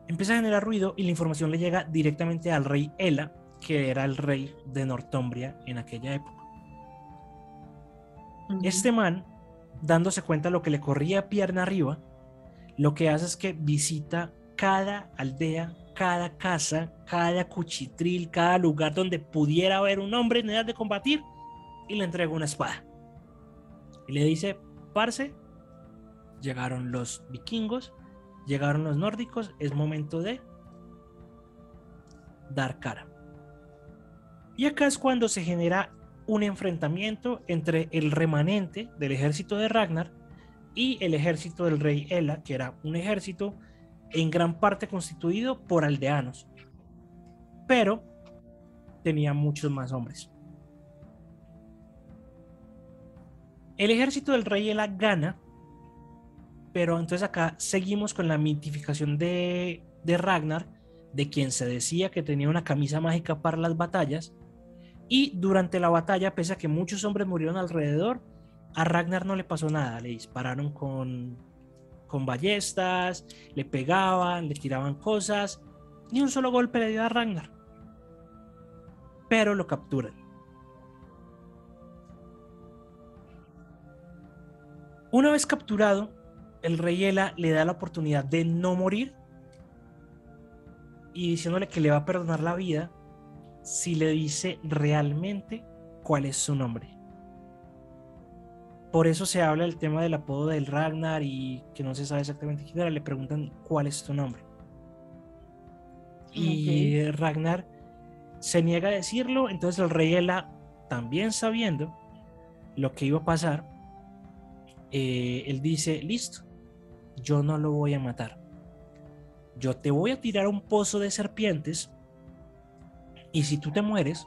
Empieza a generar ruido y la información le llega directamente al rey Ela, que era el rey de Northumbria en aquella época. Ujú. Este man, dándose cuenta de lo que le corría pierna arriba, lo que hace es que visita cada aldea, cada casa, cada cuchitril, cada lugar donde pudiera haber un hombre en edad de combatir y le entrega una espada. Y le dice, parce, llegaron los vikingos, llegaron los nórdicos, es momento de dar cara. Y acá es cuando se genera un enfrentamiento entre el remanente del ejército de Ragnar y el ejército del rey Ela, que era un ejército en gran parte constituido por aldeanos, pero tenía muchos más hombres. El ejército del rey Ela gana, pero entonces acá seguimos con la mitificación de Ragnar, de quien se decía que tenía una camisa mágica para las batallas, y durante la batalla, pese a que muchos hombres murieron alrededor, a Ragnar no le pasó nada, le dispararon con ballestas, le pegaban, le tiraban cosas, ni un solo golpe le dio a Ragnar, pero lo capturan. Una vez capturado, el rey Ela le da la oportunidad de no morir y diciéndole que le va a perdonar la vida si le dice realmente cuál es su nombre. Por eso se habla del tema del apodo del Ragnar y que no se sabe exactamente quién era. Le preguntan cuál es tu nombre. Ok. Y Ragnar se niega a decirlo. Entonces el rey Ela, también sabiendo lo que iba a pasar, él dice, listo, yo no lo voy a matar. Yo te voy a tirar a un pozo de serpientes y si tú te mueres,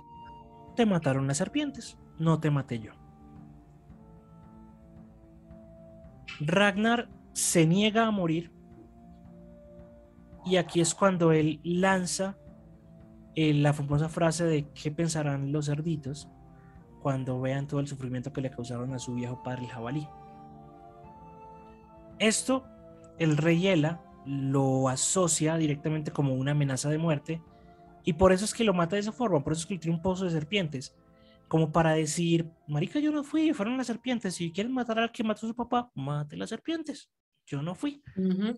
te mataron las serpientes, no te maté yo. Ragnar se niega a morir y aquí es cuando él lanza la famosa frase de ¿qué pensarán los cerditos cuando vean todo el sufrimiento que le causaron a su viejo padre el jabalí? Esto el rey Ela lo asocia directamente como una amenaza de muerte y por eso es que lo mata de esa forma, por eso es que le tira un pozo de serpientes, como para decir, marica, yo no fui, fueron las serpientes, si quieren matar al que mató a su papá, mate las serpientes, yo no fui. Ujú.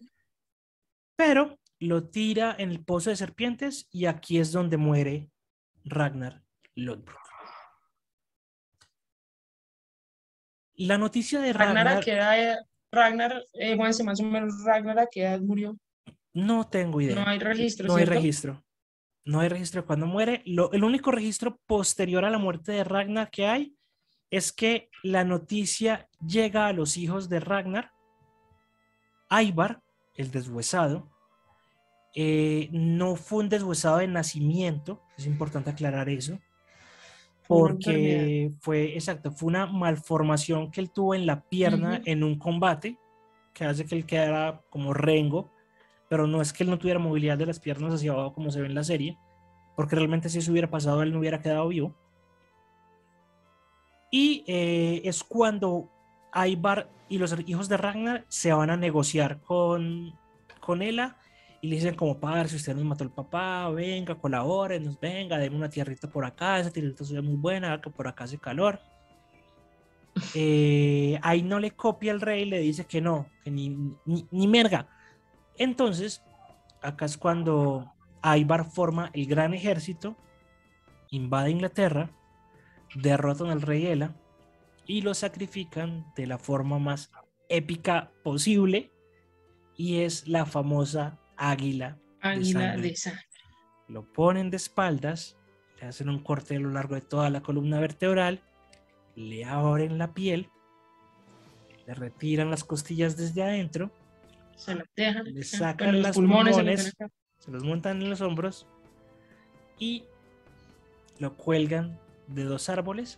Pero lo tira en el pozo de serpientes y aquí es donde muere Ragnar Lodbrok. La noticia de Ragnar, ¿a Ragnar qué edad? Ragnar, Juanse, más o menos, Ragnar, ¿a qué edad murió? no tengo No idea, hay registro, no hay ¿cierto? registro. No hay registro de cuándo muere. El único registro posterior a la muerte de Ragnar que hay es que la noticia llega a los hijos de Ragnar. Ivar, el deshuesado, no fue un deshuesado de nacimiento, es importante aclarar eso, Fue una enfermedad. porque fue, exacto, fue una malformación que él tuvo en la pierna Ujú. en un combate, que hace que él quedara como rengo, pero no es que él no tuviera movilidad de las piernas hacia abajo como se ve en la serie, porque realmente si eso hubiera pasado él no hubiera quedado vivo. Y es cuando Ivar y los hijos de Ragnar se van a negociar con Ela y le dicen como, padre, si usted nos mató el papá, venga, colabórenos, venga, denme una tierrita por acá, esa tierrita es muy buena, que por acá hace calor. Ahí no le copia el rey, le dice que no, que ni merga. Entonces, acá es cuando Ivar forma el gran ejército, invade Inglaterra, derrotan al rey Ela y lo sacrifican de la forma más épica posible y es la famosa águila de Águila sangre. de sangre. Lo ponen de espaldas, le hacen un corte a lo largo de toda la columna vertebral, le abren la piel, le retiran las costillas desde adentro, Se la dejan. le Pues sacan los las pulmones se los ven pulmones, acá. se los montan en los hombros y lo cuelgan de dos árboles,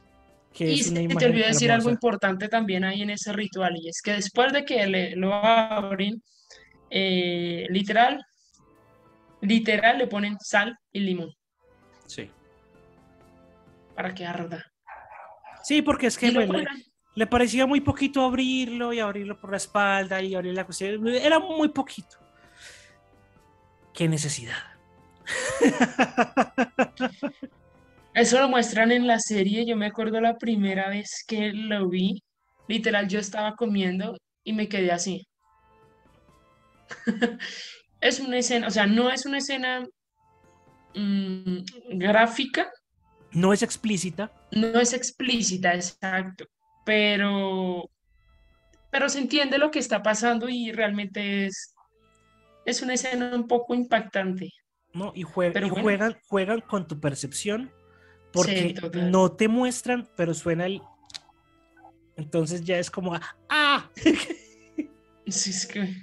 que Y es una se te imagen olvidó decir algo hermosa. importante también ahí en ese ritual, y es que después de que lo abren, literal, literal le ponen sal y limón Sí. para que arda. Sí, porque es que Y lo pues, cuelgan. le parecía muy poquito abrirlo y abrirlo por la espalda y abrir la cuestión. Era muy poquito. ¿Qué necesidad? Eso lo muestran en la serie. Yo me acuerdo la primera vez que lo vi. Literal, yo estaba comiendo y me quedé así. Es una escena, o sea, no es una escena mm, gráfica, No es explícita. no es explícita, exacto, pero, pero se entiende lo que está pasando y realmente es una escena un poco impactante. ¿No? Pero Y bueno, juegan con tu percepción sí, porque total. no te muestran, pero suena el. Entonces ya es como. ¡Ah! Sí, es que...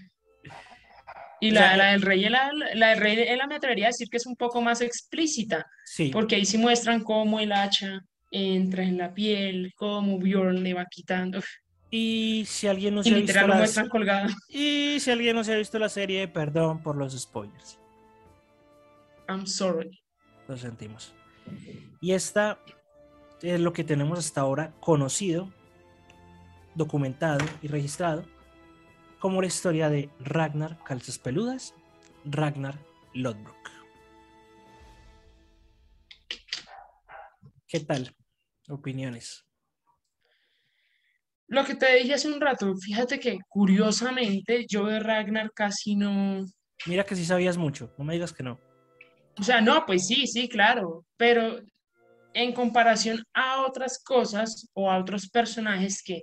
Y O sea, la del rey, la del rey, ella me atrevería a decir que es un poco más explícita, sí. porque ahí sí muestran cómo el hacha entra en la piel, cómo Bjorn le va quitando, Y si alguien no y se ha visto literal lo muestran colgado. Y si alguien no se ha visto la serie, perdón por los spoilers. I'm sorry. Lo sentimos. Y esta es lo que tenemos hasta ahora conocido, documentado y registrado como la historia de Ragnar Calzas Peludas, Ragnar Lodbrok. ¿Qué tal? Opiniones. Lo que te dije hace un rato, fíjate que curiosamente yo de Ragnar casi no, Mira que sí sabías mucho, no me digas que no. o sea, no, pues sí, sí, claro, pero en comparación a otras cosas o a otros personajes que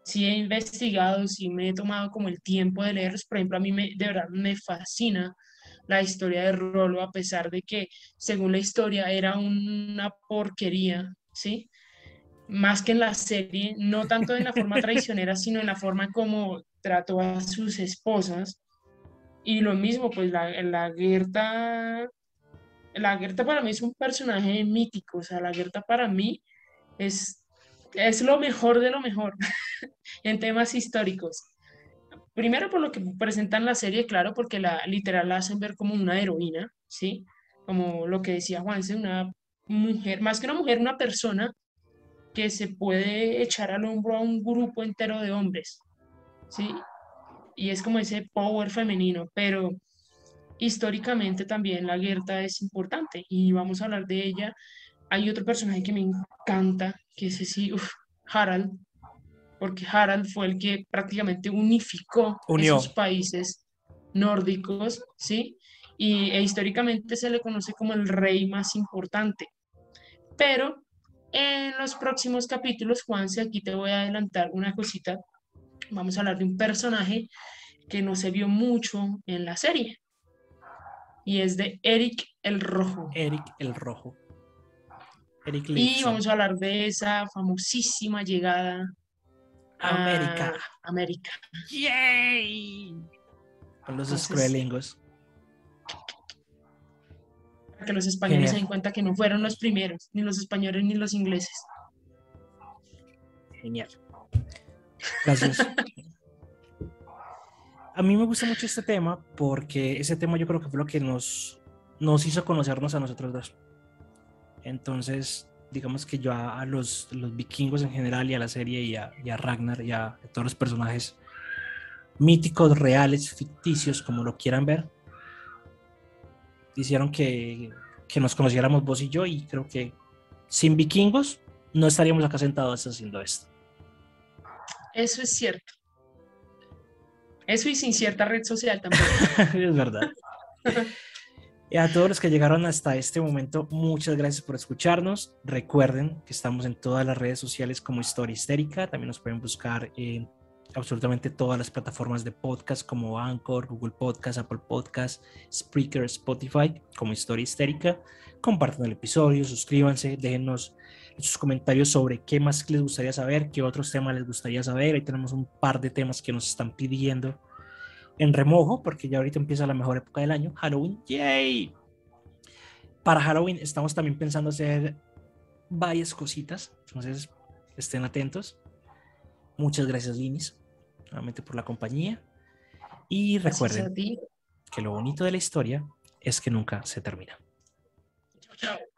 sí he investigado, sí me he tomado como el tiempo de leerlos, por ejemplo, de verdad me fascina la historia de Rolo, a pesar de que según la historia era una porquería, ¿sí? Más que en la serie, no tanto en la forma traicionera, sino en la forma como trató a sus esposas. Y lo mismo, pues la Gerta para mí es un personaje mítico, o sea, la Gerta para mí es, es lo mejor de lo mejor en temas históricos. Primero por lo que presentan la serie, claro, porque la literal la hacen ver como una heroína, ¿sí? Como lo que decía Juanse, una mujer, más que una mujer, una persona que se puede echar al hombro a un grupo entero de hombres, ¿sí? Y es como ese power femenino, pero históricamente también la Gerta es importante y vamos a hablar de ella. Hay otro personaje que me encanta, que es ese, uf, Harald, porque Harald fue el que prácticamente unificó esos Unió. países nórdicos, ¿sí? E históricamente se le conoce como el rey más importante. Pero en los próximos capítulos, Juanse, aquí te voy a adelantar una cosita. Vamos a hablar de un personaje que no se vio mucho en la serie y es de Eric el Rojo. Eric el Rojo. Eric Y Leifson. vamos a hablar de esa famosísima llegada América. a América. ¡Yay! Con los Entonces, Skrulingos. para que los españoles se Genial, den cuenta que no fueron los primeros, ni los españoles ni los ingleses. genial. Gracias. A mí me gusta mucho este tema porque ese tema yo creo que fue lo que nos hizo conocernos a nosotros dos. Entonces, digamos que yo a los vikingos en general y a la serie y a Ragnar y a todos los personajes míticos, reales, ficticios, como lo quieran ver, hicieron que nos conociéramos vos y yo, y creo que sin vikingos no estaríamos acá sentados haciendo esto. Eso es cierto. Eso y sin cierta red social tampoco. Es verdad. Y a todos los que llegaron hasta este momento, muchas gracias por escucharnos. Recuerden que estamos en todas las redes sociales como Historia Histérica. También nos pueden buscar en absolutamente todas las plataformas de podcast como Anchor, Google Podcast, Apple Podcast, Spreaker, Spotify como Historia Histérica. Compartan el episodio, suscríbanse, déjennos sus comentarios sobre qué más les gustaría saber, qué otros temas les gustaría saber. Ahí tenemos un par de temas que nos están pidiendo en remojo, porque ya ahorita empieza la mejor época del año, Halloween. ¡Yay! Para Halloween estamos también pensando hacer varias cositas, entonces estén atentos. Muchas gracias, Linis, nuevamente por la compañía. Y Gracias a recuerden ti. que lo bonito de la historia es que nunca se termina. Chao, chao.